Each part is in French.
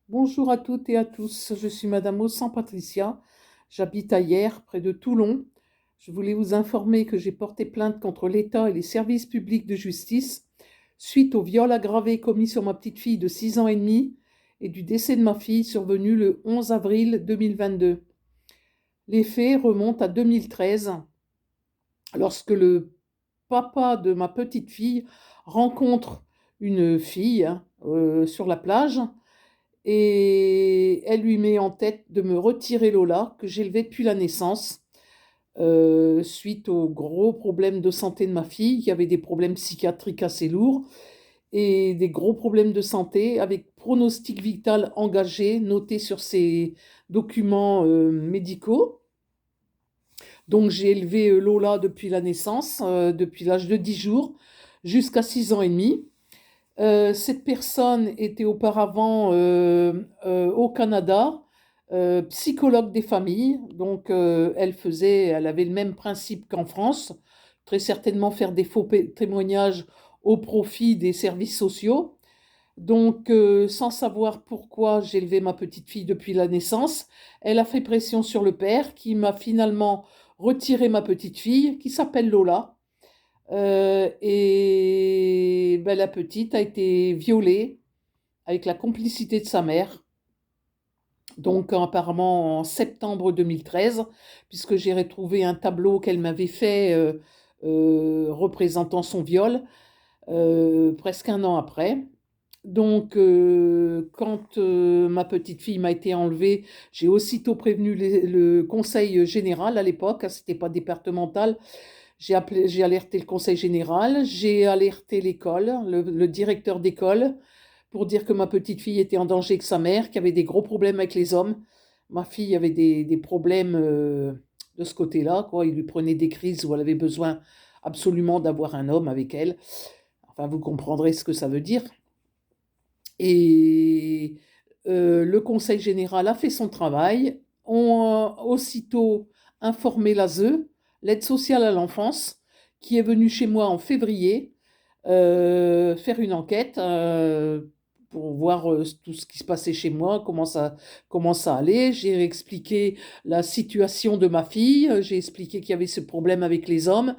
Bonjour à toutes et à tous, je suis Madame Ossan Patricia, j'habite à Hyères, près de Toulon. Je voulais vous informer que j'ai porté plainte contre l'État et les services publics de justice suite au viol aggravé commis sur ma petite fille de 6 ans et demi et du décès de ma fille survenu le 11 avril 2022. Les faits remontent à 2013, lorsque le papa de ma petite fille rencontre une fille sur la plage et elle lui met en tête de me retirer Lola, que j'élevais depuis la naissance, suite aux gros problèmes de santé de ma fille, qui avait des problèmes psychiatriques assez lourds et des gros problèmes de santé avec pronostic vital engagé noté sur ses documents médicaux. Donc j'ai élevé Lola depuis la naissance, depuis l'âge de 10 jours, jusqu'à 6 ans et demi. Cette personne était auparavant au Canada, psychologue des familles, donc elle avait le même principe qu'en France, très certainement faire des faux témoignages au profit des services sociaux. Donc, sans savoir pourquoi j'élevais ma petite fille depuis la naissance, elle a fait pression sur le père qui m'a finalement retiré ma petite fille, qui s'appelle Lola. Et ben, la petite a été violée avec la complicité de sa mère, donc apparemment en septembre 2013, puisque j'ai retrouvé un tableau qu'elle m'avait fait représentant son viol, presque un an après. Donc, quand ma petite fille m'a été enlevée, j'ai aussitôt prévenu le conseil général à l'époque, hein, c'était pas départemental. J'ai alerté le conseil général, j'ai alerté l'école, le directeur d'école, pour dire que ma petite fille était en danger avec sa mère, qui avait des gros problèmes avec les hommes. Ma fille avait des problèmes de ce côté-là, quoi. Il lui prenait des crises où elle avait besoin absolument d'avoir un homme avec elle. Enfin, vous comprendrez ce que ça veut dire. Et le conseil général a fait son travail, ont aussitôt informé l'ASE, l'aide sociale à l'enfance, qui est venue chez moi en février faire une enquête pour voir tout ce qui se passait chez moi, comment ça allait. J'ai expliqué la situation de ma fille, j'ai expliqué qu'il y avait ce problème avec les hommes,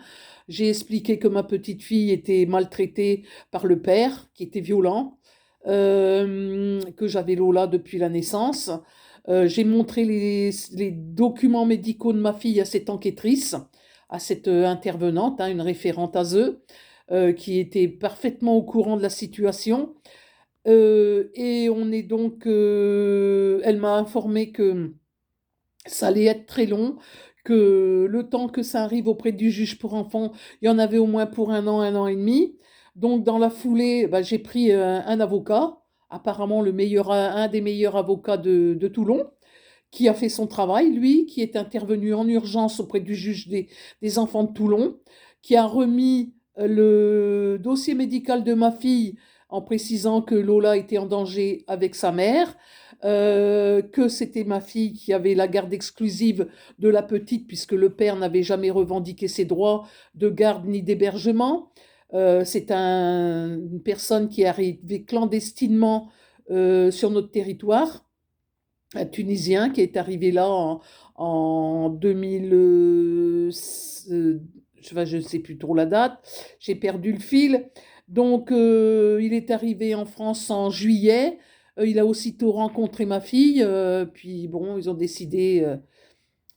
j'ai expliqué que ma petite fille était maltraitée par le père, qui était violent, que j'avais Lola depuis la naissance. J'ai montré les documents médicaux de ma fille à cette enquêtrice, à cette intervenante, hein, une référente ASE, qui était parfaitement au courant de la situation. Et on est donc, elle m'a informé que ça allait être très long, que le temps que ça arrive auprès du juge pour enfants, il y en avait au moins pour un an et demi. Donc dans la foulée, bah, j'ai pris un avocat, apparemment un des meilleurs avocats de Toulon, qui a fait son travail, lui, qui est intervenu en urgence auprès du juge des enfants de Toulon, qui a remis le dossier médical de ma fille en précisant que Lola était en danger avec sa mère, que c'était ma fille qui avait la garde exclusive de la petite, puisque le père n'avait jamais revendiqué ses droits de garde ni d'hébergement. C'est une personne qui est arrivée clandestinement sur notre territoire, un Tunisien qui est arrivé là en 2000, je ne sais plus trop la date, j'ai perdu le fil. Donc, il est arrivé en France en juillet. Il a aussitôt rencontré ma fille. Puis, bon, ils ont décidé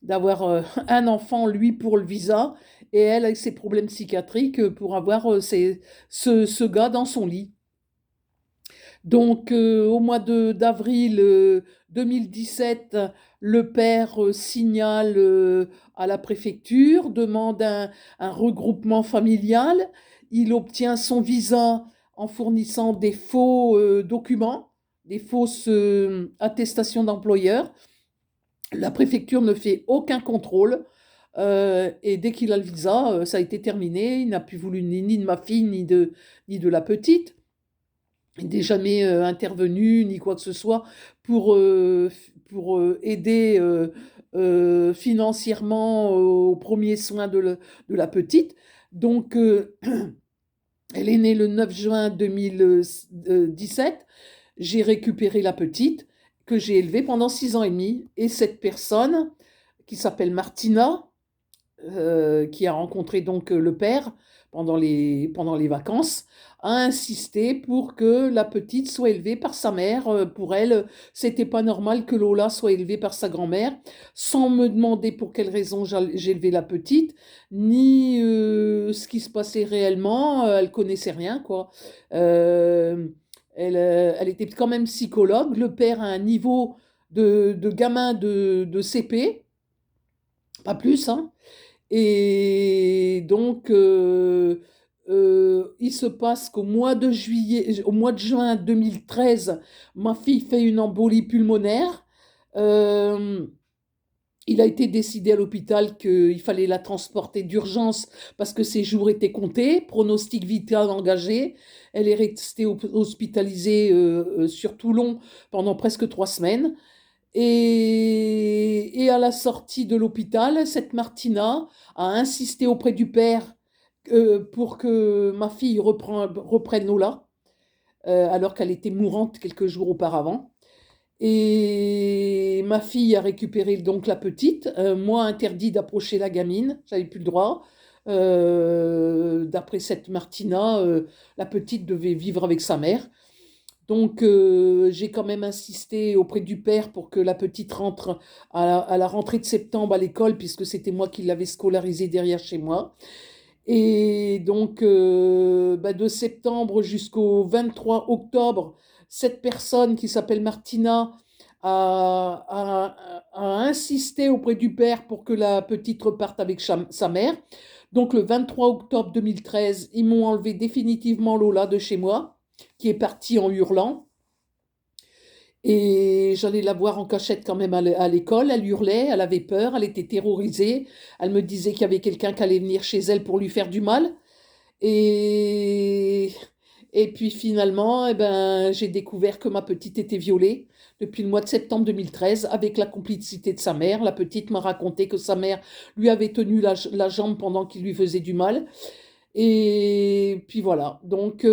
d'avoir un enfant, lui, pour le visa, et elle, avec ses problèmes psychiatriques, pour avoir ce gars dans son lit. Donc, au mois d'avril 2017, le père signale à la préfecture, demande un regroupement familial. Il obtient son visa en fournissant des faux documents, des fausses attestations d'employeur. La préfecture ne fait aucun contrôle. Et dès qu'il a le visa, ça a été terminé. Il n'a plus voulu ni de ma fille, ni de la petite. Il n'est jamais intervenu ni quoi que ce soit pour aider financièrement aux premiers soins de la petite. Donc, elle est née le 9 juin 2017. J'ai récupéré la petite. que j'ai élevée pendant 6 ans et demi. Et cette personne, qui s'appelle Martina, qui a rencontré donc le père pendant les vacances, a insisté pour que la petite soit élevée par sa mère. Pour elle, c'était pas normal que Lola soit élevée par sa grand-mère, sans me demander pour quelle raison j'élevais la petite, ni ce qui se passait réellement. Elle connaissait rien, quoi. Euh, elle était quand même psychologue. Le père a un niveau de gamin de CP, pas plus, hein. Et donc, il se passe au mois de juin 2013, ma fille fait une embolie pulmonaire. Euh, il a été décidé à l'hôpital qu'il fallait la transporter d'urgence parce que ses jours étaient comptés, pronostic vital engagé. Elle est restée hospitalisée sur Toulon pendant presque 3 semaines. Et à la sortie de l'hôpital, cette Martina a insisté auprès du père pour que ma fille reprenne Lola, alors qu'elle était mourante quelques jours auparavant. Et ma fille a récupéré donc la petite. Moi, interdit d'approcher la gamine, j'avais plus le droit. D'après cette Martina, la petite devait vivre avec sa mère. Donc, j'ai quand même insisté auprès du père pour que la petite rentre à la rentrée de septembre à l'école, puisque c'était moi qui l'avais scolarisée derrière chez moi. Et donc, bah, de septembre jusqu'au 23 octobre, cette personne qui s'appelle Martina a insisté auprès du père pour que la petite reparte avec sa mère. Donc, le 23 octobre 2013, ils m'ont enlevé définitivement Lola de chez moi, qui est partie en hurlant. Et j'allais la voir en cachette quand même à l'école. Elle hurlait, elle avait peur, elle était terrorisée. Elle me disait qu'il y avait quelqu'un qui allait venir chez elle pour lui faire du mal. Et, et puis finalement, eh ben, j'ai découvert que ma petite était violée depuis le mois de septembre 2013 avec la complicité de sa mère. La petite m'a raconté que sa mère lui avait tenu la jambe pendant qu'il lui faisait du mal. Et puis voilà. Donc,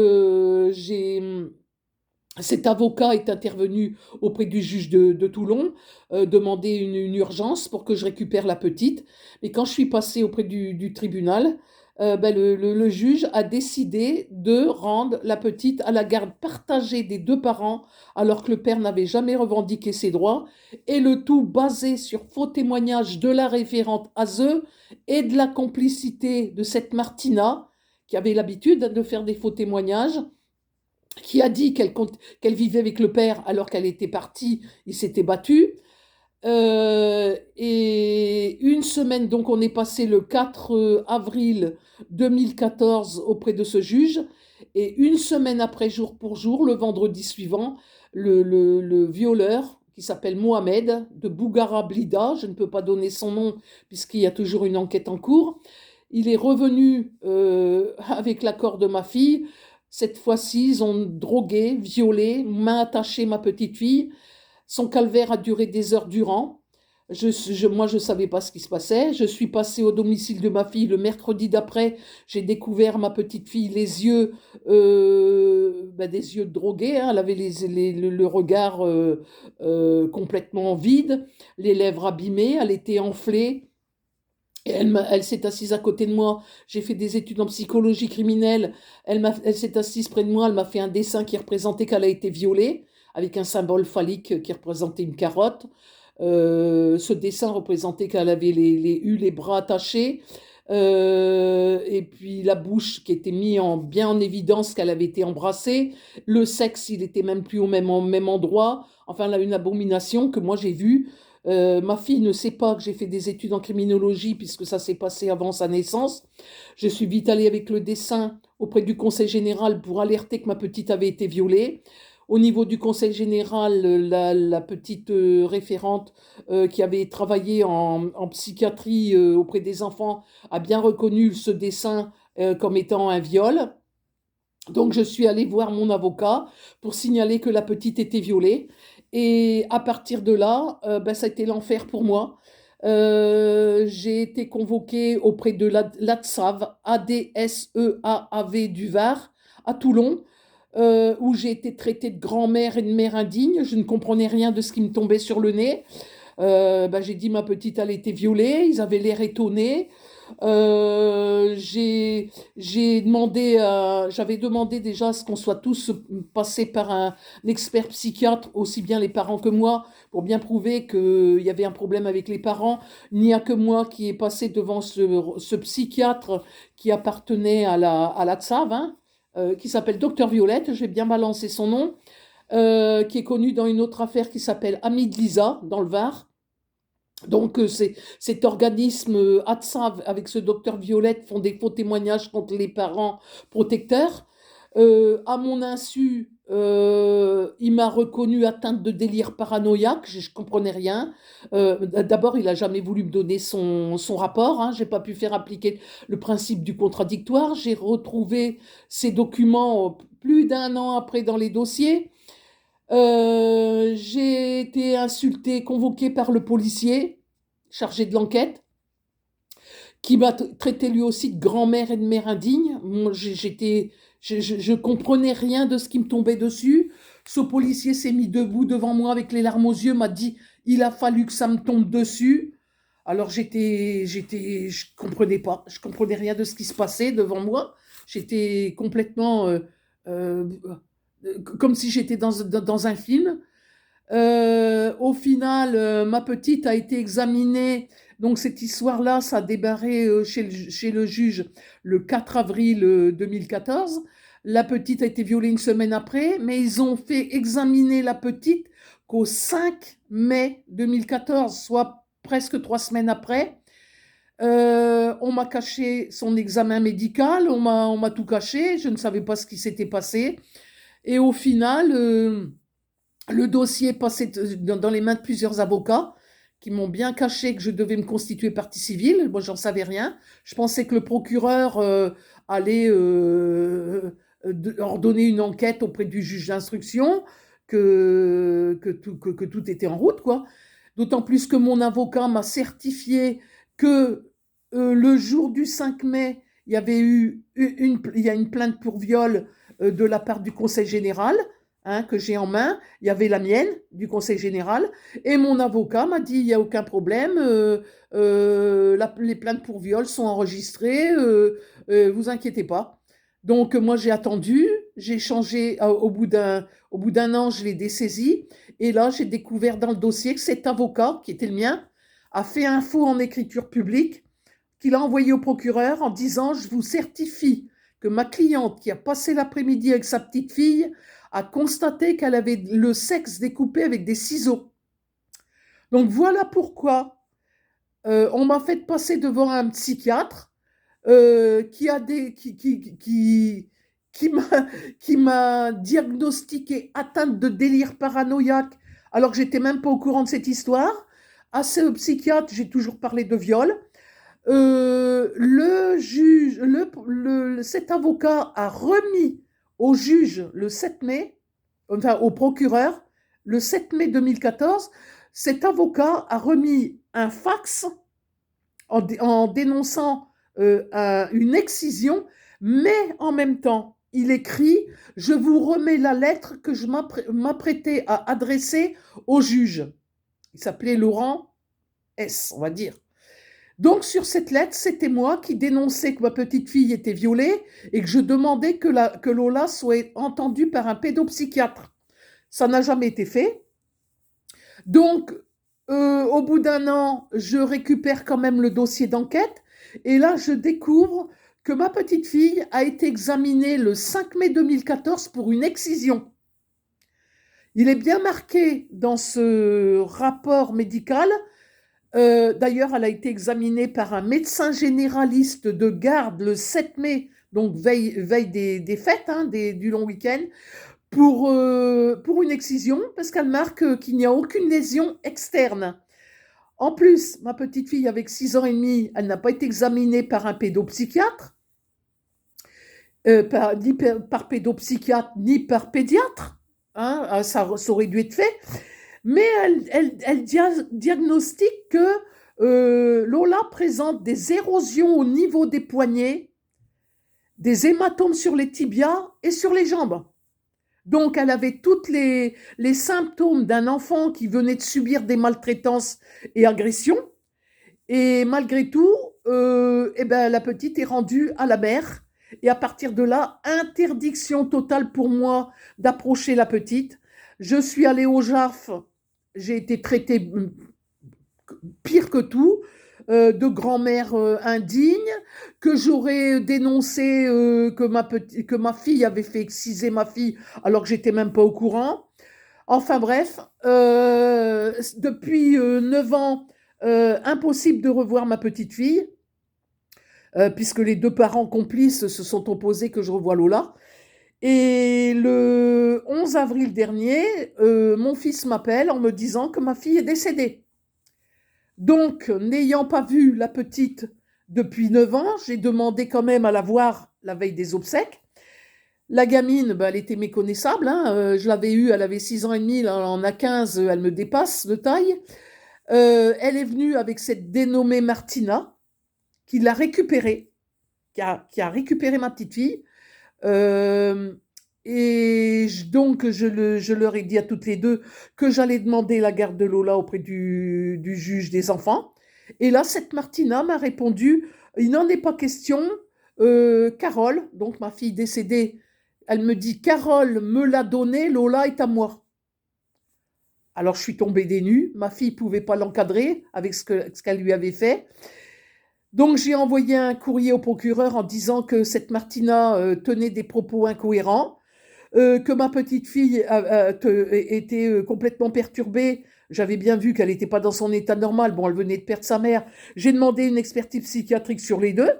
cet avocat est intervenu auprès du juge de Toulon, demander une urgence pour que je récupère la petite. Mais quand je suis passée auprès du tribunal, ben, le juge a décidé de rendre la petite à la garde partagée des deux parents, alors que le père n'avait jamais revendiqué ses droits, et le tout basé sur faux témoignages de la référente Azeu et de la complicité de cette Martina, qui avait l'habitude de faire des faux témoignages, qui a dit qu'elle vivait avec le père alors qu'elle était partie, il s'était battu. Et une semaine, donc on est passé le 4 avril 2014 auprès de ce juge, et une semaine après, jour pour jour, le vendredi suivant, le violeur, qui s'appelle Mohamed, de Bougara Blida, je ne peux pas donner son nom puisqu'il y a toujours une enquête en cours, il est revenu avec l'accord de ma fille. Cette fois-ci, ils ont drogué, violé, main attachée ma petite fille. Son calvaire a duré des heures durant. Moi, je ne savais pas ce qui se passait. Je suis passée au domicile de ma fille le mercredi d'après. J'ai découvert ma petite fille, les yeux, ben, des yeux drogués, hein. Elle avait le regard complètement vide, les lèvres abîmées, elle était enflée. Et elle s'est assise à côté de moi. J'ai fait des études en psychologie criminelle. Elle s'est assise près de moi. Elle m'a fait un dessin qui représentait qu'elle a été violée, avec un symbole phallique qui représentait une carotte. Ce dessin représentait qu'elle avait eu les bras attachés, et puis la bouche qui était mise bien en évidence qu'elle avait été embrassée. Le sexe, il était même plus au même endroit. Enfin, là, une abomination que moi j'ai vue. Ma fille ne sait pas que j'ai fait des études en criminologie puisque ça s'est passé avant sa naissance. Je suis vite allée avec le dessin auprès du conseil général pour alerter que ma petite avait été violée. Au niveau du conseil général, la petite référente qui avait travaillé en psychiatrie auprès des enfants a bien reconnu ce dessin comme étant un viol. Donc je suis allée voir mon avocat pour signaler que la petite était violée. Et à partir de là, ben, ça a été l'enfer pour moi. J'ai été convoquée auprès de l'ADSEAV, ADSEAAV du Var, à Toulon. où j'ai été traitée de grand-mère et de mère indigne. Je ne comprenais rien de ce qui me tombait sur le nez. Bah, j'ai dit ma petite, elle était violée. Ils avaient l'air étonnés. Euh, j'ai, j'avais demandé déjà à ce qu'on soit tous passés par un expert psychiatre, aussi bien les parents que moi, pour bien prouver qu'il y avait un problème avec les parents. Il n'y a que moi qui est passé devant ce psychiatre qui appartenait à la TSAV, hein, qui s'appelle Docteur Violette, j'ai bien balancé son nom, qui est connu dans une autre affaire qui s'appelle Ami de Lisa, dans le Var. Donc, cet organisme ATSAV avec ce docteur Violette font des faux témoignages contre les parents protecteurs. À mon insu, il m'a reconnue atteinte de délire paranoïaque, je ne comprenais rien. D'abord, il n'a jamais voulu me donner son rapport, hein. Je n'ai pas pu faire appliquer le principe du contradictoire. J'ai retrouvé ces documents plus d'un an après dans les dossiers. J'ai été insultée, convoquée par le policier chargé de l'enquête, qui m'a traité lui aussi de grand-mère et de mère indigne. Moi, je comprenais rien de ce qui me tombait dessus. Ce policier s'est mis debout devant moi avec les larmes aux yeux, m'a dit, il a fallu que ça me tombe dessus. Alors je comprenais pas, je comprenais rien de ce qui se passait devant moi. J'étais complètement euh, comme si j'étais dans un film. Au final, ma petite a été examinée. Donc cette histoire-là, ça a débarré chez le juge le 4 avril 2014. La petite a été violée une semaine après, mais ils ont fait examiner la petite qu'au 5 mai 2014, soit presque 3 semaines après. On m'a caché son examen médical, on m'a tout caché, je ne savais pas ce qui s'était passé. Et au final, le dossier est passé dans les mains de plusieurs avocats qui m'ont bien caché que je devais me constituer partie civile. Moi, j'en savais rien. Je pensais que le procureur allait ordonner une enquête auprès du juge d'instruction, que tout était en route, quoi. D'autant plus que mon avocat m'a certifié que le jour du 5 mai, il y a une plainte pour viol de la part du Conseil général, hein, que j'ai en main. Il y avait la mienne du Conseil général. Et mon avocat m'a dit, il n'y a aucun problème, les plaintes pour viol sont enregistrées, vous inquiétez pas. Donc moi j'ai attendu, j'ai changé au bout d'un an, je l'ai dessaisi. Et là, j'ai découvert dans le dossier que cet avocat, qui était le mien, a fait un faux en écriture publique qu'il a envoyé au procureur en disant, je vous certifie que ma cliente qui a passé l'après-midi avec sa petite fille a constaté qu'elle avait le sexe découpé avec des ciseaux. Donc voilà pourquoi on m'a fait passer devant un psychiatre qui a des qui m'a qui m'a diagnostiqué atteinte de délire paranoïaque alors que j'étais même pas au courant de cette histoire. À ce psychiatre, j'ai toujours parlé de viol. Le juge, cet avocat a remis au juge le 7 mai, enfin au procureur, le 7 mai 2014, cet avocat a remis un fax en dénonçant une excision, mais en même temps, il écrit, je vous remets la lettre que je m'apprêtais à adresser au juge. Il s'appelait Laurent S, on va dire. Donc sur cette lettre, c'était moi qui dénonçais que ma petite fille était violée et que je demandais que Lola soit entendue par un pédopsychiatre. Ça n'a jamais été fait. Donc, au bout d'un an, je récupère quand même le dossier d'enquête et là, je découvre que ma petite fille a été examinée le 5 mai 2014 pour une excision. Il est bien marqué dans ce rapport médical. D'ailleurs, elle a été examinée par un médecin généraliste de garde le 7 mai, donc veille des fêtes, hein, du long week-end, pour une excision, parce qu'elle marque qu'il n'y a aucune lésion externe. En plus, ma petite fille, avec 6 ans et demi, elle n'a pas été examinée par un pédopsychiatre, ni par pédopsychiatre, ni par pédiatre. Hein, ça aurait dû être fait. Mais elle diagnostique que Lola présente des érosions au niveau des poignets, des hématomes sur les tibias et sur les jambes. Donc, elle avait toutes les symptômes d'un enfant qui venait de subir des maltraitances et agressions. Et malgré tout, eh ben, la petite est rendue à la mère. Et à partir de là, interdiction totale pour moi d'approcher la petite. Je suis allée au JAF, j'ai été traitée pire que tout, de grand-mère indigne, que j'aurais dénoncé que ma fille avait fait exciser ma fille alors que j'étais même pas au courant. Enfin bref, depuis 9 ans, impossible de revoir ma petite fille, puisque les deux parents complices se sont opposés que je revoie Lola. Et le 11 avril dernier, mon fils m'appelle en me disant que ma fille est décédée. Donc, n'ayant pas vu la petite depuis 9 ans, j'ai demandé quand même à la voir la veille des obsèques. La gamine, bah, elle était méconnaissable, hein. Je l'avais eue, elle avait 6 ans et demi, là, elle en a 15, elle me dépasse de taille. Elle est venue avec cette dénommée Martina, qui l'a récupérée, qui a récupéré ma petite fille. Euh, donc, je leur ai dit à toutes les deux que j'allais demander la garde de Lola auprès du juge des enfants. Et là, cette Martina m'a répondu, il n'en est pas question. Carole, donc ma fille décédée, elle me dit, Carole me l'a donnée, Lola est à moi. Alors je suis tombée des nues, ma fille ne pouvait pas l'encadrer avec ce qu'elle lui avait fait. Donc j'ai envoyé un courrier au procureur en disant que cette Martina tenait des propos incohérents, que ma petite fille était complètement perturbée. J'avais bien vu qu'elle n'était pas dans son état normal. Bon, elle venait de perdre sa mère. J'ai demandé une expertise psychiatrique sur les deux,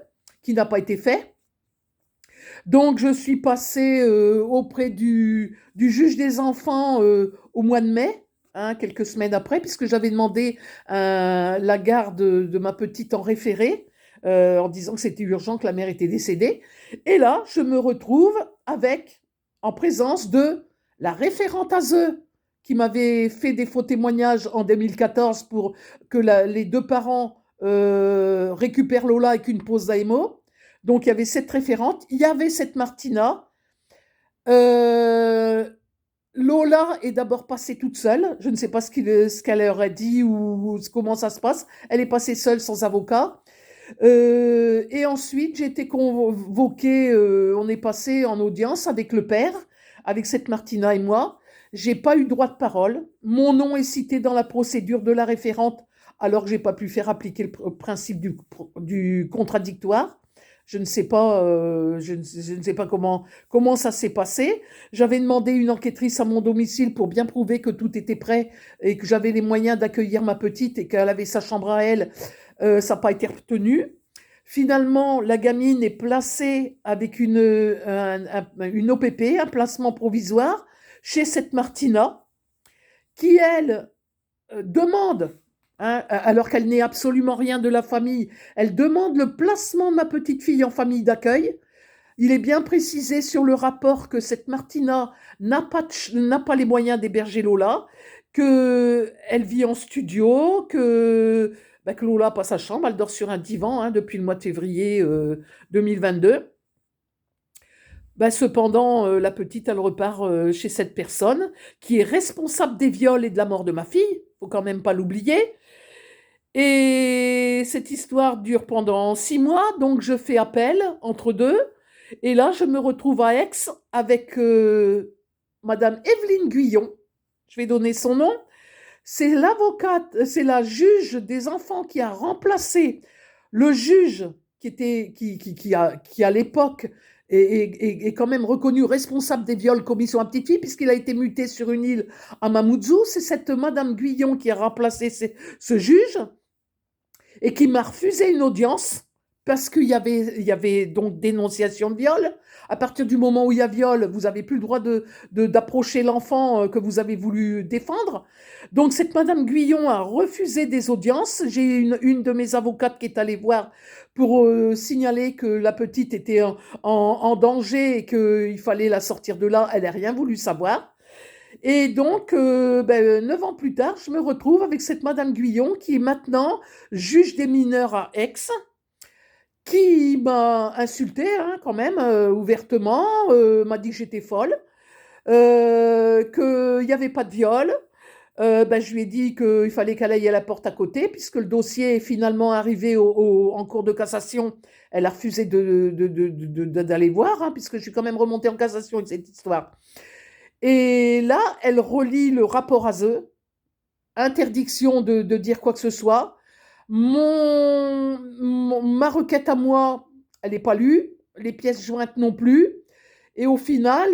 qui n'a pas été faite. Donc je suis passée auprès du juge des enfants au mois de mai, hein, quelques semaines après, puisque j'avais demandé la garde de ma petite en référé, en disant que c'était urgent, que la mère était décédée. Et là, je me retrouve en présence de la référente ASE, qui m'avait fait des faux témoignages en 2014 pour que les deux parents récupèrent Lola avec une pause d'AMO. Donc il y avait cette référente, il y avait cette Martina. Euh, Lola est d'abord passée toute seule. Je ne sais pas ce qu'elle leur a dit ou comment ça se passe. Elle est passée seule sans avocat. Et ensuite, j'ai été convoquée, on est passé en audience avec le père, avec cette Martina et moi. J'ai pas eu droit de parole. Mon nom est cité dans la procédure de la référente, alors que j'ai pas pu faire appliquer le principe du contradictoire. Je ne sais pas, je ne sais pas comment ça s'est passé. J'avais demandé une enquêtrice à mon domicile pour bien prouver que tout était prêt et que j'avais les moyens d'accueillir ma petite et qu'elle avait sa chambre à elle. Ça n'a pas été retenu. Finalement, la gamine est placée avec une OPP, un placement provisoire, chez cette Martina, qui, elle, demande, hein, alors qu'elle n'est absolument rien de la famille, elle demande le placement de ma petite fille en famille d'accueil. Il est bien précisé sur le rapport que cette Martina n'a pas les moyens d'héberger Lola, qu'elle vit en studio, que Lola n'a pas sa chambre, elle dort sur un divan, hein, depuis le mois de février 2022. Cependant, la petite, elle repart chez cette personne qui est responsable des viols et de la mort de ma fille, il ne faut quand même pas l'oublier. Et cette histoire dure pendant 6 mois, donc je fais appel entre deux. Et là, je me retrouve à Aix avec Madame Evelyne Guyon. Je vais donner son nom. C'est l'avocate, c'est la juge des enfants qui a remplacé le juge qui à l'époque est quand même reconnu responsable des viols commis sur ma petite fille, puisqu'il a été muté sur une île à Mamoudzou. C'est cette Madame Guyon qui a remplacé ce juge et qui m'a refusé une audience parce qu'il y avait donc dénonciation de viol. À partir du moment où il y a viol, vous n'avez plus le droit d'approcher l'enfant que vous avez voulu défendre. Donc cette Madame Guyon a refusé des audiences. J'ai une de mes avocates qui est allée voir pour signaler que la petite était en danger et qu'il fallait la sortir de là. Elle n'a rien voulu savoir. Et donc, 9 ans plus tard, je me retrouve avec cette Madame Guyon qui est maintenant juge des mineurs à Aix, qui m'a insultée, hein, quand même, ouvertement, m'a dit que j'étais folle. qu'il n'y avait pas de viol. Ben, je lui ai dit qu'il fallait qu'elle aille à la porte à côté, puisque le dossier est finalement arrivé en cour de cassation. Elle a refusé d'aller voir, hein, puisque je suis quand même remontée en cassation avec cette histoire. Et là, elle relit le rapport ASE, interdiction de dire quoi que ce soit. Ma requête à moi, elle n'est pas lue, les pièces jointes non plus. Et au final,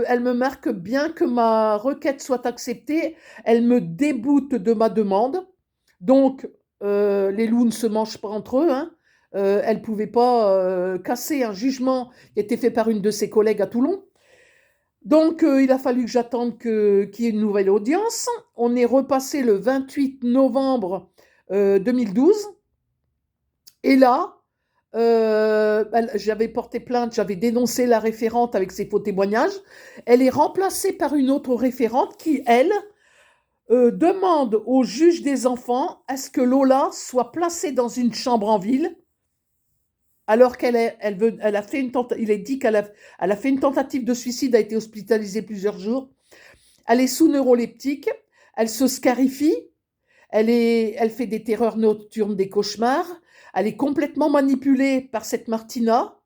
elle me marque bien que ma requête soit acceptée. Elle me déboute de ma demande. Donc, les loups ne se mangent pas entre eux, hein. Elle ne pouvait pas casser un jugement qui était fait par une de ses collègues à Toulon. Donc, il a fallu que j'attende qu'il y ait une nouvelle audience. On est repassé le 28 novembre 2012. Et là, j'avais porté plainte, j'avais dénoncé la référente avec ses faux témoignages. Elle est remplacée par une autre référente qui, elle, demande au juge des enfants à ce que Lola soit placée dans une chambre en ville, alors elle a fait il est dit elle a fait une tentative de suicide, a été hospitalisée plusieurs jours. Elle est sous neuroleptique, elle se scarifie, elle fait des terreurs nocturnes, des cauchemars. Elle est complètement manipulée par cette Martina.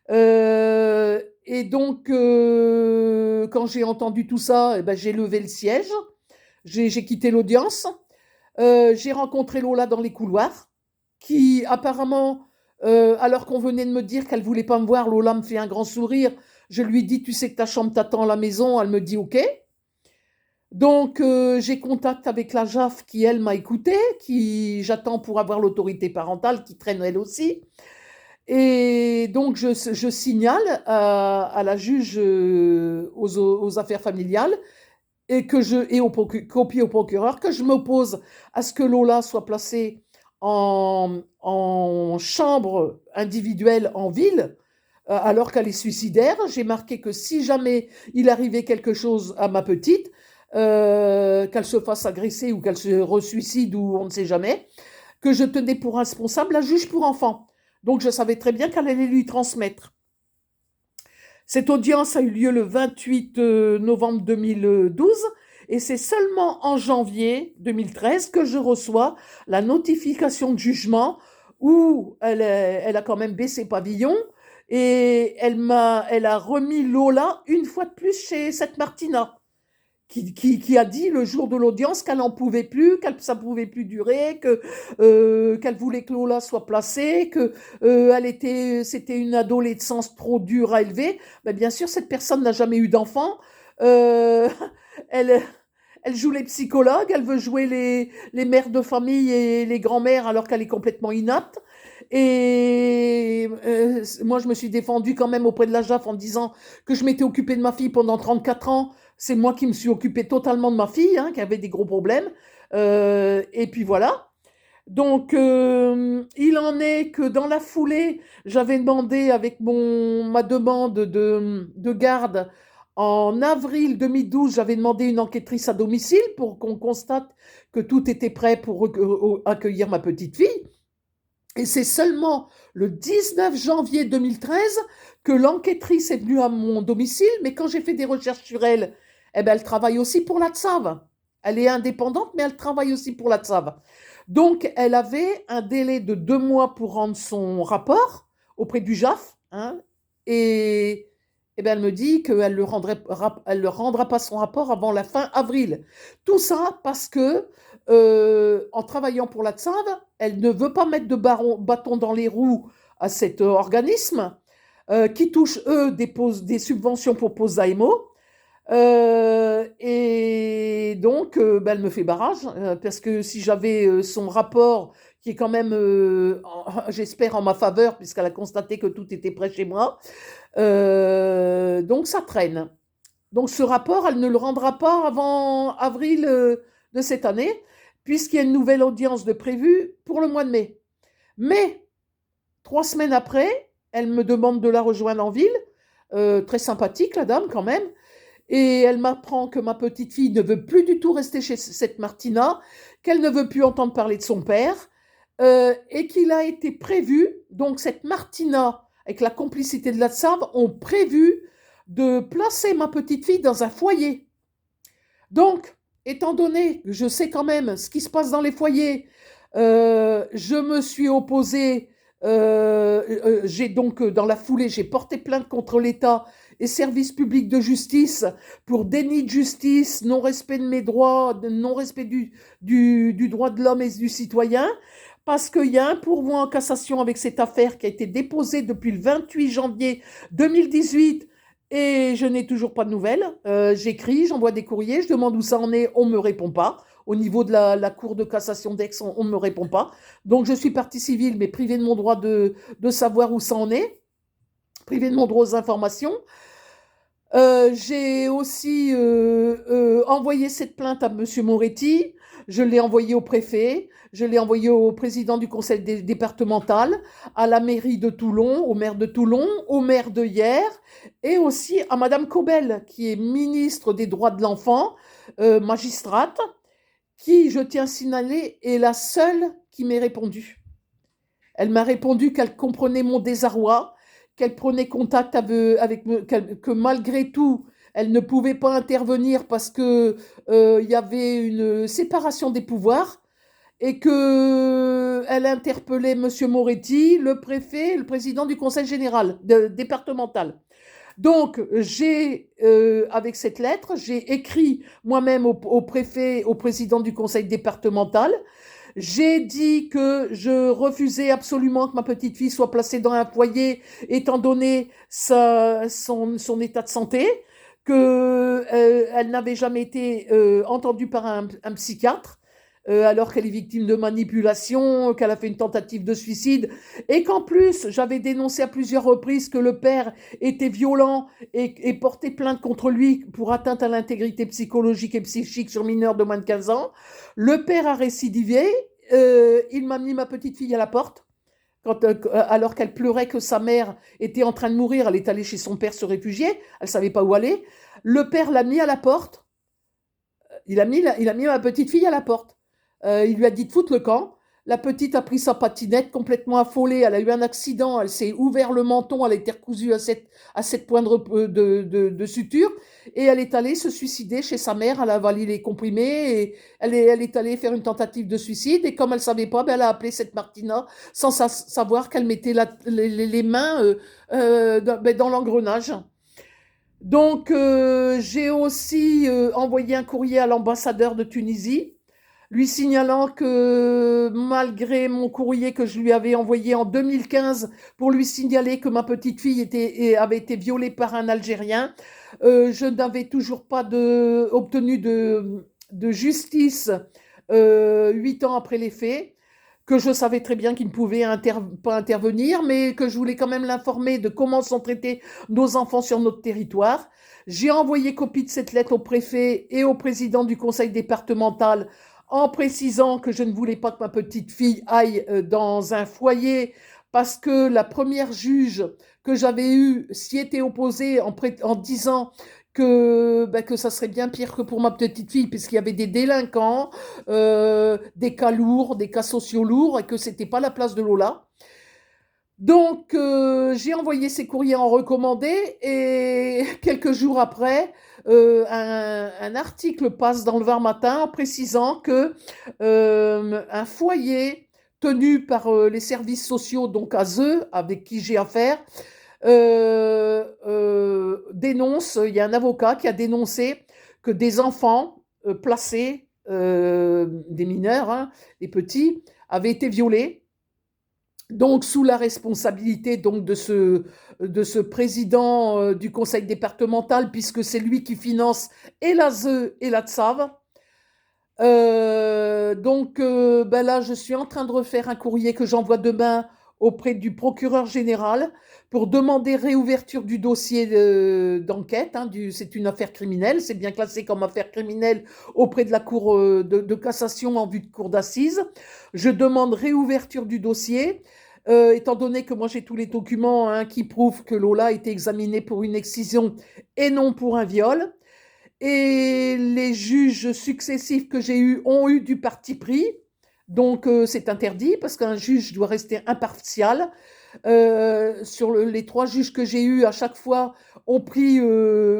Et donc, quand j'ai entendu tout ça, eh ben, j'ai levé le siège. J'ai quitté l'audience. J'ai rencontré Lola dans les couloirs, qui apparemment, alors qu'on venait de me dire qu'elle ne voulait pas me voir, Lola me fait un grand sourire. Je lui dis, tu sais que ta chambre t'attend à la maison. Elle me dit, OK. Donc, j'ai contact avec la JAF qui, elle, m'a écouté, qui j'attends pour avoir l'autorité parentale, qui traîne elle aussi. Et donc, je signale à la juge aux affaires familiales et copie au procureur que je m'oppose à ce que Lola soit placée en chambre individuelle en ville, alors qu'elle est suicidaire. J'ai marqué que si jamais il arrivait quelque chose à ma petite, qu'elle se fasse agresser ou qu'elle se resuicide ou on ne sait jamais, que je tenais pour responsable la juge pour enfants. Donc je savais très bien qu'elle allait lui transmettre. Cette audience a eu lieu le 28 novembre 2012 et c'est seulement en janvier 2013 que je reçois la notification de jugement où elle a quand même baissé pavillon et elle a remis Lola une fois de plus chez cette Martina qui a dit le jour de l'audience qu'elle n'en pouvait plus, ça ne pouvait plus durer, qu'elle voulait que Lola soit placée, que c'était une adolescence trop dure à élever. Ben, bien sûr, cette personne n'a jamais eu d'enfant. Euh, elle, elle joue les psychologues, elle veut jouer les mères de famille et les grands-mères alors qu'elle est complètement inapte. Et moi, je me suis défendue quand même auprès de la JAF en disant que je m'étais occupée de ma fille pendant 34 ans. C'est moi qui me suis occupée totalement de ma fille, hein, qui avait des gros problèmes. Et puis voilà. Donc, il en est que dans la foulée, j'avais demandé avec ma demande de garde en avril 2012, j'avais demandé une enquêtrice à domicile pour qu'on constate que tout était prêt pour accueillir ma petite fille. Et c'est seulement le 19 janvier 2013 que l'enquêtrice est venue à mon domicile, mais quand j'ai fait des recherches sur elle, eh ben, elle travaille aussi pour la TSAV. Elle est indépendante, mais elle travaille aussi pour la TSAV. Donc, elle avait un délai de 2 mois pour rendre son rapport auprès du JAF, hein, et, ben, elle me dit qu'elle ne rendra pas son rapport avant la fin avril. Tout ça parce que, en travaillant pour la TSAV, elle ne veut pas mettre de bâton dans les roues à cet organisme qui touche, eux, des subventions pour pose AMO. Et donc, ben, elle me fait barrage, parce que si j'avais son rapport, qui est quand même, j'espère, en ma faveur, puisqu'elle a constaté que tout était prêt chez moi, donc ça traîne. Donc ce rapport, elle ne le rendra pas avant avril de cette année, puisqu'il y a une nouvelle audience de prévue pour le mois de mai. Mais 3 semaines après, elle me demande de la rejoindre en ville, très sympathique la dame quand même, et elle m'apprend que ma petite fille ne veut plus du tout rester chez cette Martina, qu'elle ne veut plus entendre parler de son père, et qu'il a été prévu, donc cette Martina, avec la complicité de la TSAV, ont prévu de placer ma petite fille dans un foyer. Donc, étant donné que je sais quand même ce qui se passe dans les foyers, je me suis opposée, j'ai donc dans la foulée, j'ai porté plainte contre l'État et services publics de justice pour déni de justice, non-respect de mes droits, non-respect du droit de l'homme et du citoyen, parce qu'il y a un pourvoi en cassation avec cette affaire qui a été déposée depuis le 28 janvier 2018 et je n'ai toujours pas de nouvelles. J'écris, j'envoie des courriers, je demande où ça en est, on ne me répond pas. Au niveau de la Cour de cassation d'Aix, on ne me répond pas. Donc je suis partie civile, mais privée de mon droit de savoir où ça en est, privée de mon droit aux informations. J'ai aussi envoyé cette plainte à Monsieur Moretti. Je l'ai envoyée au préfet, je l'ai envoyée au président du conseil départemental, à la mairie de Toulon, au maire de Toulon, au maire de Hyères, et aussi à Madame Cobel, qui est ministre des droits de l'enfant, magistrate, qui, je tiens à signaler, est la seule qui m'ait répondu. Elle m'a répondu qu'elle comprenait mon désarroi, qu'elle prenait contact avec que malgré tout, elle ne pouvait pas intervenir parce que y avait une séparation des pouvoirs et que elle interpellait Monsieur Moretti, le préfet, le président du conseil général départemental. Donc, avec cette lettre, j'ai écrit moi-même au préfet, au président du conseil départemental. J'ai dit que je refusais absolument que ma petite fille soit placée dans un foyer, étant donné son état de santé, qu'elle n'avait jamais été entendue par un psychiatre, alors qu'elle est victime de manipulation, qu'elle a fait une tentative de suicide, et qu'en plus, j'avais dénoncé à plusieurs reprises que le père était violent et portait plainte contre lui pour atteinte à l'intégrité psychologique et psychique sur mineurs de moins de 15 ans. Le père a récidivé, il m'a mis ma petite fille à la porte. Alors qu'elle pleurait que sa mère était en train de mourir, elle est allée chez son père se réfugier, elle ne savait pas où aller. Le père l'a mis à la porte, il a mis ma petite fille à la porte. Il lui a dit de foutre le camp. La petite a pris sa patinette complètement affolée. Elle a eu un accident. Elle s'est ouvert le menton. Elle a été recousue à 7 points de suture. Et elle est allée se suicider chez sa mère. Elle a avalé les comprimés. Et elle est allée faire une tentative de suicide. Et comme elle ne savait pas, ben, elle a appelé cette Martina sans savoir qu'elle mettait les mains dans l'engrenage. Donc, j'ai aussi envoyé un courrier à l'ambassadeur de Tunisie lui signalant que malgré mon courrier que je lui avais envoyé en 2015 pour lui signaler que ma petite fille avait été violée par un Algérien, je n'avais toujours pas obtenu de justice 8 ans après les faits, que je savais très bien qu'il ne pouvait pas intervenir, mais que je voulais quand même l'informer de comment sont traités nos enfants sur notre territoire. J'ai envoyé copie de cette lettre au préfet et au président du conseil départemental en précisant que je ne voulais pas que ma petite fille aille dans un foyer parce que la première juge que j'avais eue s'y était opposée en disant que ça serait bien pire que pour ma petite fille, puisqu'il y avait des délinquants, des cas lourds, des cas sociaux lourds, et que c'était pas la place de Lola. Donc, j'ai envoyé ces courriers en recommandé, et quelques jours après, un article passe dans le Var Matin en précisant que un foyer tenu par les services sociaux, donc à eux, avec qui j'ai affaire, dénonce, il y a un avocat qui a dénoncé que des enfants placés, des mineurs, hein, des petits, avaient été violés. Donc, sous la responsabilité donc, de ce président du conseil départemental, puisque c'est lui qui finance et l'ASE et la TSAV. Donc, ben là, je suis en train de refaire un courrier que j'envoie demain auprès du procureur général pour demander réouverture du dossier d'enquête. Hein, c'est une affaire criminelle, c'est bien classé comme affaire criminelle auprès de la Cour de cassation en vue de cour d'assises. Je demande réouverture du dossier. Étant donné que moi j'ai tous les documents hein, qui prouvent que Lola a été examinée pour une excision et non pour un viol. Et les juges successifs que j'ai eus ont eu du parti pris. Donc, c'est interdit parce qu'un juge doit rester impartial. Sur les 3 juges que j'ai eus, à chaque fois, ont pris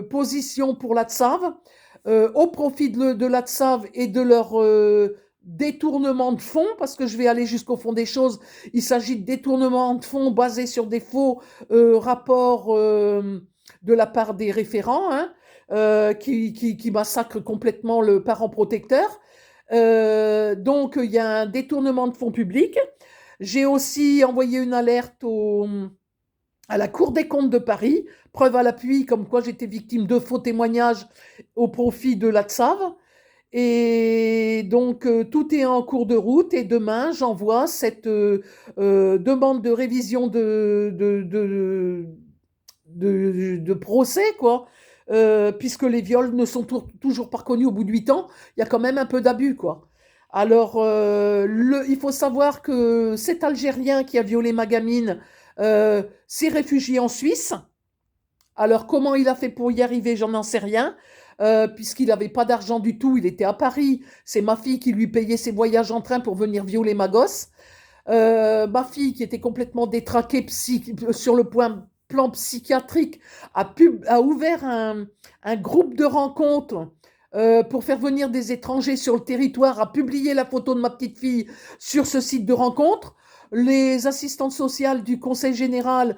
position pour la TSAV, au profit de la TSAV et de leur détournement de fonds, parce que je vais aller jusqu'au fond des choses. Il s'agit de détournement de fonds basés sur des faux rapports de la part des référents, hein, qui massacrent complètement le parent protecteur. Donc, il y a un détournement de fonds publics. J'ai aussi envoyé une alerte à la Cour des comptes de Paris, preuve à l'appui comme quoi j'étais victime de faux témoignages au profit de la TSAV. Et donc, tout est en cours de route et demain, j'envoie cette demande de révision de procès, quoi. Puisque les viols ne sont toujours pas reconnus au bout de 8 ans, il y a quand même un peu d'abus, quoi. Alors, il faut savoir que cet Algérien qui a violé ma gamine s'est réfugié en Suisse. Alors, comment il a fait pour y arriver, j'en sais rien, puisqu'il n'avait pas d'argent du tout, il était à Paris. C'est ma fille qui lui payait ses voyages en train pour venir violer ma gosse. Ma fille, qui était complètement détraquée sur le plan psychiatrique, a ouvert un groupe de rencontres pour faire venir des étrangers sur le territoire, a publié la photo de ma petite fille sur ce site de rencontre. Les assistantes sociales du Conseil général,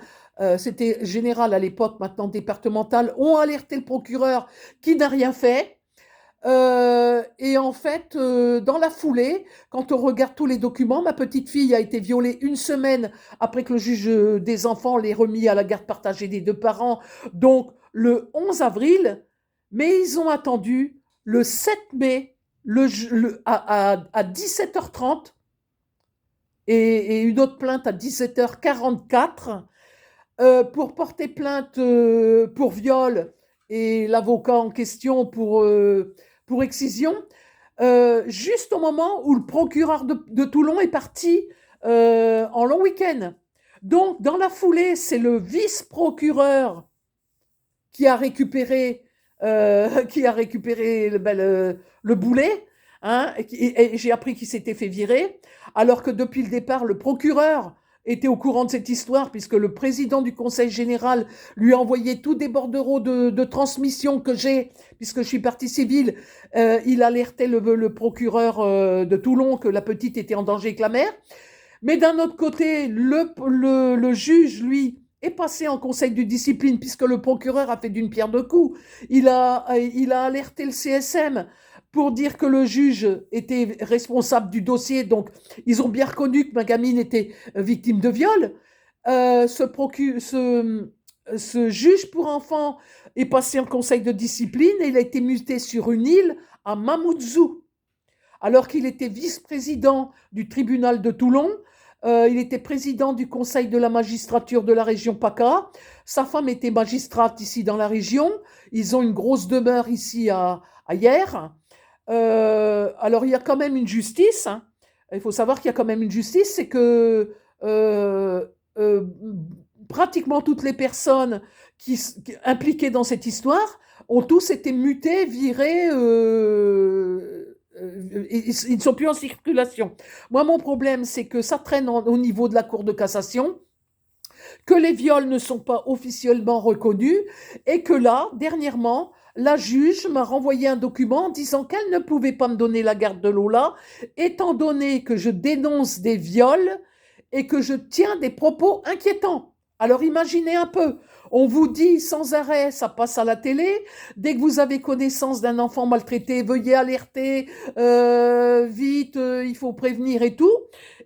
c'était général à l'époque, maintenant départemental, ont alerté le procureur qui n'a rien fait. Et en fait, dans la foulée, quand on regarde tous les documents, ma petite fille a été violée 1 semaine après que le juge des enfants l'ait remis à la garde partagée des 2 parents, donc le 11 avril, mais ils ont attendu le 7 mai à 17h30 et une autre plainte à 17h44 pour porter plainte pour viol et l'avocat en question pour excision, juste au moment où le procureur de Toulon est parti en long week-end. Donc, dans la foulée, c'est le vice-procureur qui a récupéré, le boulet, hein, et j'ai appris qu'il s'était fait virer, alors que depuis le départ, le procureur était au courant de cette histoire, puisque le président du Conseil général lui a envoyé tous des bordereaux de transmission que j'ai, puisque je suis partie civile. Il alertait le procureur de Toulon que la petite était en danger avec la mère. Mais d'un autre côté, le juge, lui, est passé en conseil de discipline, puisque le procureur a fait d'une pierre deux coups. Il a alerté le CSM pour dire que le juge était responsable du dossier, donc ils ont bien reconnu que ma gamine était victime de viol. Ce juge pour enfants est passé en conseil de discipline et il a été muté sur une île à Mamoudzou, alors qu'il était vice-président du tribunal de Toulon. Il était président du conseil de la magistrature de la région PACA. Sa femme était magistrate ici dans la région. Ils ont une grosse demeure ici à Hyères. Alors, il y a quand même une justice, hein. Il faut savoir qu'il y a quand même une justice, c'est que euh, pratiquement toutes les personnes impliquées dans cette histoire ont tous été mutés, virés, ils ne sont plus en circulation. Moi, mon problème, c'est que ça traîne au niveau de la Cour de cassation, que les viols ne sont pas officiellement reconnus et que là, dernièrement, la juge m'a renvoyé un document en disant qu'elle ne pouvait pas me donner la garde de Lola, étant donné que je dénonce des viols et que je tiens des propos inquiétants. Alors imaginez un peu, on vous dit sans arrêt, ça passe à la télé, dès que vous avez connaissance d'un enfant maltraité, veuillez alerter, vite, il faut prévenir et tout.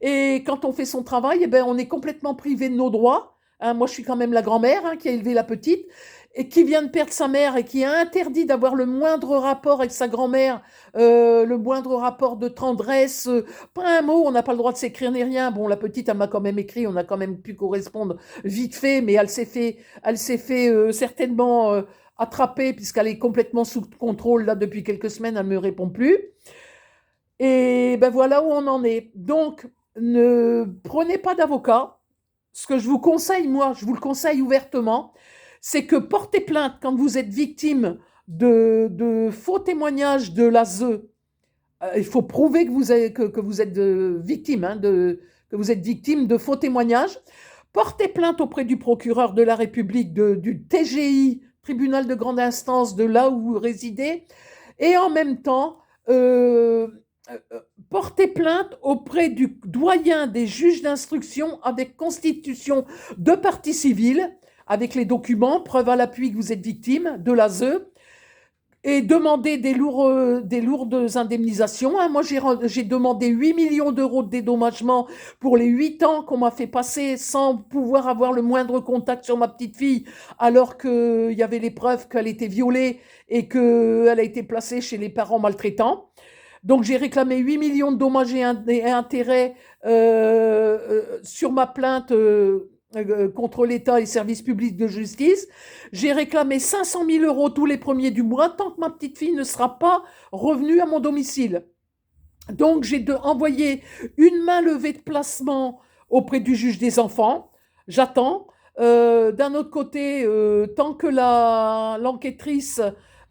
Et quand on fait son travail, eh ben, on est complètement privé de nos droits. Hein, moi, je suis quand même la grand-mère, hein, qui a élevé la petite et qui vient de perdre sa mère et qui a interdit d'avoir le moindre rapport avec sa grand-mère, le moindre rapport de tendresse, pas un mot, on n'a pas le droit de s'écrire ni rien. Bon, la petite, elle m'a quand même écrit, on a quand même pu correspondre vite fait, mais elle s'est fait certainement attraper puisqu'elle est complètement sous contrôle là depuis quelques semaines, elle ne me répond plus. Et ben voilà où on en est. Donc, ne prenez pas d'avocat. Ce que je vous conseille, moi, je vous le conseille ouvertement, c'est que portez plainte quand vous êtes victime de faux témoignages de l'ASE Il faut prouver que que vous êtes victime, hein, que vous êtes victime de faux témoignages. Portez plainte auprès du procureur de la République, du TGI, tribunal de grande instance de là où vous résidez, et en même temps, euh, portez plainte auprès du doyen des juges d'instruction avec constitution de partie civile, avec les documents, preuve à l'appui que vous êtes victime de l'ASE, et demander des lourdes indemnisations, hein. Moi, j'ai demandé 8 millions d'euros de dédommagement pour les 8 ans qu'on m'a fait passer sans pouvoir avoir le moindre contact sur ma petite fille, alors qu'il y avait les preuves qu'elle était violée et qu'elle a été placée chez les parents maltraitants. Donc, j'ai réclamé 8 millions de dommages et intérêts sur ma plainte contre l'État et les services publics de justice. J'ai réclamé 500 000 euros tous les premiers du mois tant que ma petite fille ne sera pas revenue à mon domicile. Donc, j'ai envoyé une main levée de placement auprès du juge des enfants. J'attends. D'un autre côté, tant que l'enquêtrice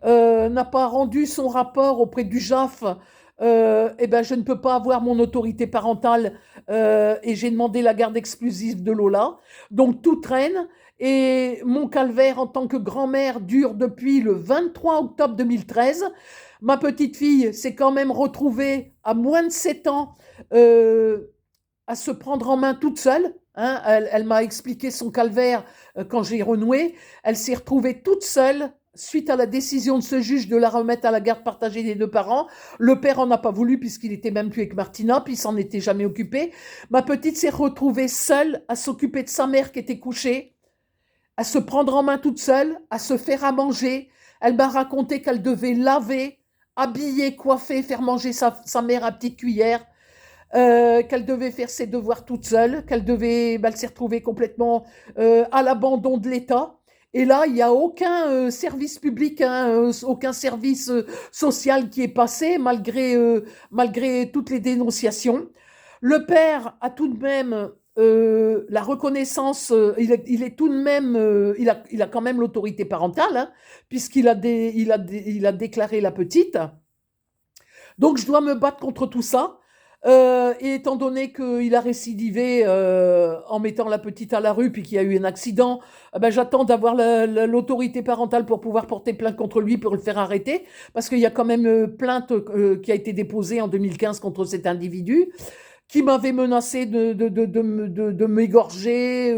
n'a pas rendu son rapport auprès du JAF, eh ben, je ne peux pas avoir mon autorité parentale et j'ai demandé la garde exclusive de Lola. Donc tout traîne et mon calvaire en tant que grand-mère dure depuis le 23 octobre 2013. Ma petite fille s'est quand même retrouvée à moins de 7 ans à se prendre en main toute seule. Hein. Elle m'a expliqué son calvaire quand j'ai renoué. Elle s'est retrouvée toute seule suite à la décision de ce juge de la remettre à la garde partagée des deux parents. Le père en a pas voulu puisqu'il était même plus avec Martina, puis il s'en était jamais occupé. Ma petite s'est retrouvée seule à s'occuper de sa mère qui était couchée, à se prendre en main toute seule, à se faire à manger. Elle m'a raconté qu'elle devait laver, habiller, coiffer, faire manger sa mère à petite cuillère, qu'elle devait faire ses devoirs toute seule, elle s'est retrouvée complètement à l'abandon de l'État. Et là, il n'y a aucun service public, hein, aucun service social qui est passé, malgré toutes les dénonciations. Le père a tout de même la reconnaissance, il est tout de même, il a quand même l'autorité parentale, hein, puisqu'il a déclaré la petite. Donc je dois me battre contre tout ça. Et étant donné qu'il a récidivé en mettant la petite à la rue puis qu'il y a eu un accident, ben, j'attends d'avoir l'autorité parentale pour pouvoir porter plainte contre lui pour le faire arrêter, parce qu'il y a quand même plainte qui a été déposée en 2015 contre cet individu qui m'avait menacé de m'égorger,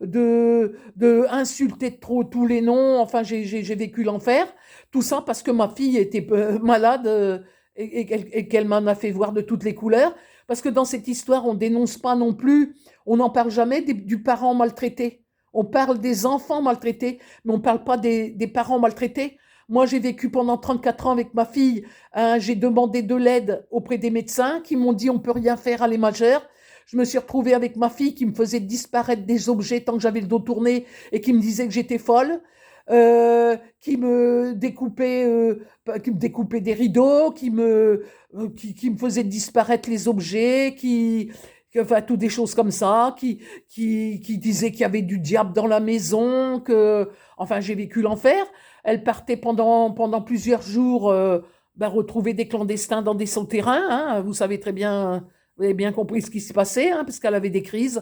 de insulter trop tous les noms. Enfin, j'ai vécu l'enfer. Tout ça parce que ma fille était malade et qu'elle m'en a fait voir de toutes les couleurs. Parce que dans cette histoire, on dénonce pas non plus, on n'en parle jamais du parent maltraité. On parle des enfants maltraités, mais on ne parle pas des parents maltraités. Moi, j'ai vécu pendant 34 ans avec ma fille. Hein, j'ai demandé de l'aide auprès des médecins qui m'ont dit on peut rien faire, elle est majeure. Je me suis retrouvée avec ma fille qui me faisait disparaître des objets tant que j'avais le dos tourné et qui me disait que j'étais folle. Qui me découpait des rideaux, qui me faisait disparaître les objets, enfin, toutes des choses comme ça, qui disait qu'il y avait du diable dans la maison, enfin, j'ai vécu l'enfer. Elle partait pendant plusieurs jours retrouver des clandestins dans des souterrains. Hein, vous savez très bien, vous avez bien compris ce qui se passait, hein, parce qu'elle avait des crises.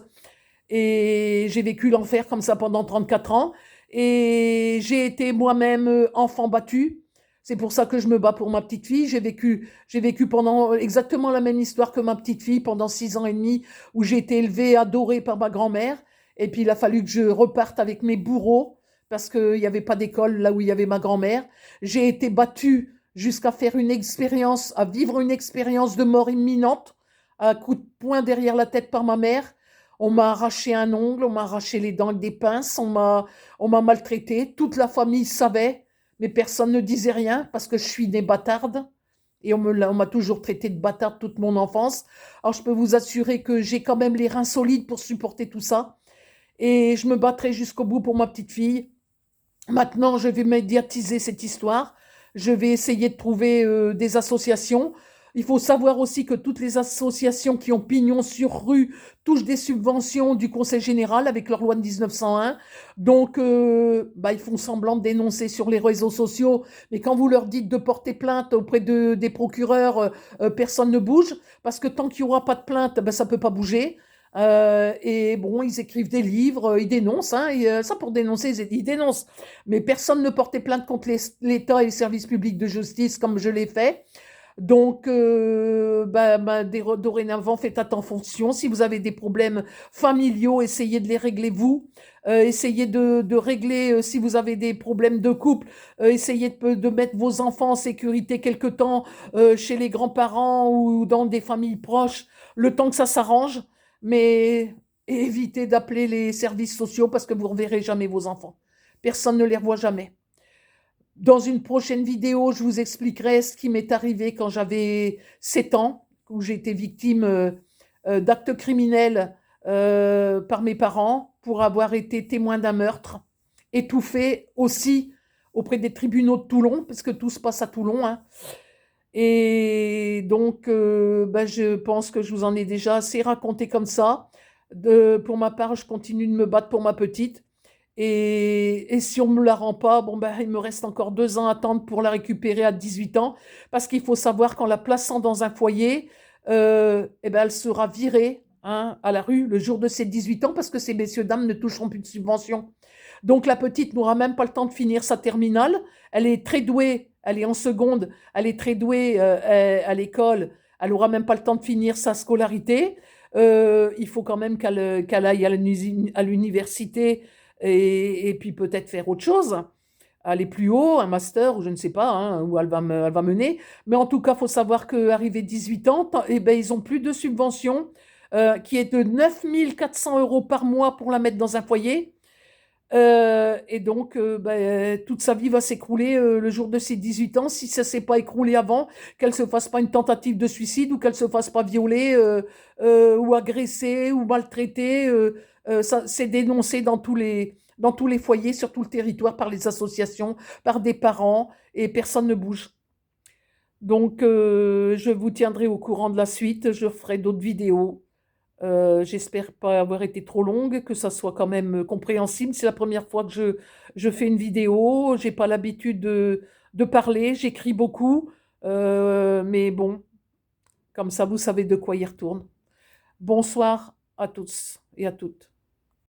Et j'ai vécu l'enfer comme ça pendant 34 ans. Et j'ai été moi-même enfant battu. C'est pour ça que je me bats pour ma petite fille. J'ai vécu pendant exactement la même histoire que ma petite fille pendant 6 ans et demi, où j'ai été élevée, adorée par ma grand-mère. Et puis il a fallu que je reparte avec mes bourreaux, parce qu'il n'y avait pas d'école là où il y avait ma grand-mère. J'ai été battue jusqu'à faire une expérience, à vivre une expérience de mort imminente, à coups de poing derrière la tête par ma mère. On m'a arraché un ongle, on m'a arraché les dents avec des pinces, on m'a maltraité. Toute la famille savait, mais personne ne disait rien parce que je suis née bâtarde. Et on m'a toujours traité de bâtarde toute mon enfance. Alors je peux vous assurer que j'ai quand même les reins solides pour supporter tout ça. Et je me battrai jusqu'au bout pour ma petite fille. Maintenant, je vais médiatiser cette histoire. Je vais essayer de trouver des associations. Il faut savoir aussi que toutes les associations qui ont pignon sur rue touchent des subventions du Conseil général avec leur loi de 1901. Donc, ils font semblant de dénoncer sur les réseaux sociaux, mais quand vous leur dites de porter plainte auprès des procureurs, personne ne bouge, parce que tant qu'il n'y aura pas de plainte, ça ne peut pas bouger. Et bon, ils écrivent des livres, ils dénoncent, hein, ça pour dénoncer, ils dénoncent. Mais personne ne portait plainte contre l'État et les services publics de justice comme je l'ai fait. Donc, dorénavant, faites attention. Si vous avez des problèmes familiaux, essayez de les régler vous. Essayez de régler, si vous avez des problèmes de couple, essayez de mettre vos enfants en sécurité quelque temps chez les grands-parents ou dans des familles proches, le temps que ça s'arrange. Mais évitez d'appeler les services sociaux parce que vous ne reverrez jamais vos enfants. Personne ne les revoit jamais. Dans une prochaine vidéo, je vous expliquerai ce qui m'est arrivé quand j'avais 7 ans, où j'ai été victime d'actes criminels par mes parents pour avoir été témoin d'un meurtre, étouffé aussi auprès des tribunaux de Toulon, parce que tout se passe à Toulon, hein. Et donc, je pense que je vous en ai déjà assez raconté comme ça. Pour ma part, je continue de me battre pour ma petite. Et si on ne me la rend pas, il me reste encore 2 ans à attendre pour la récupérer à 18 ans. Parce qu'il faut savoir qu'en la plaçant dans un foyer, elle sera virée, hein, à la rue le jour de ses 18 ans parce que ces messieurs, dames ne toucheront plus de subventions. Donc la petite n'aura même pas le temps de finir sa terminale. Elle est très douée, elle est en seconde, elle est très douée à l'école. Elle n'aura même pas le temps de finir sa scolarité. Il faut quand même qu'elle aille à l'université et puis peut-être faire autre chose, aller plus haut, un master ou je ne sais pas, hein, où elle va mener. Mais en tout cas, il faut savoir qu'arrivé 18 ans, ils ont plus de subvention qui est de 9 400 € par mois pour la mettre dans un foyer. Et donc, toute sa vie va s'écrouler le jour de ses 18 ans, si ça ne s'est pas écroulé avant, qu'elle ne se fasse pas une tentative de suicide ou qu'elle ne se fasse pas violer ou agresser ou maltraiter. Ça, c'est dénoncé dans tous les foyers, sur tout le territoire, par les associations, par des parents, et personne ne bouge. Donc, je vous tiendrai au courant de la suite, je ferai d'autres vidéos. J'espère pas avoir été trop longue, que ça soit quand même compréhensible. C'est la première fois que je fais une vidéo. J'ai pas l'habitude de parler, j'écris beaucoup. Mais bon, comme ça, vous savez de quoi il retourne. Bonsoir à tous et à toutes.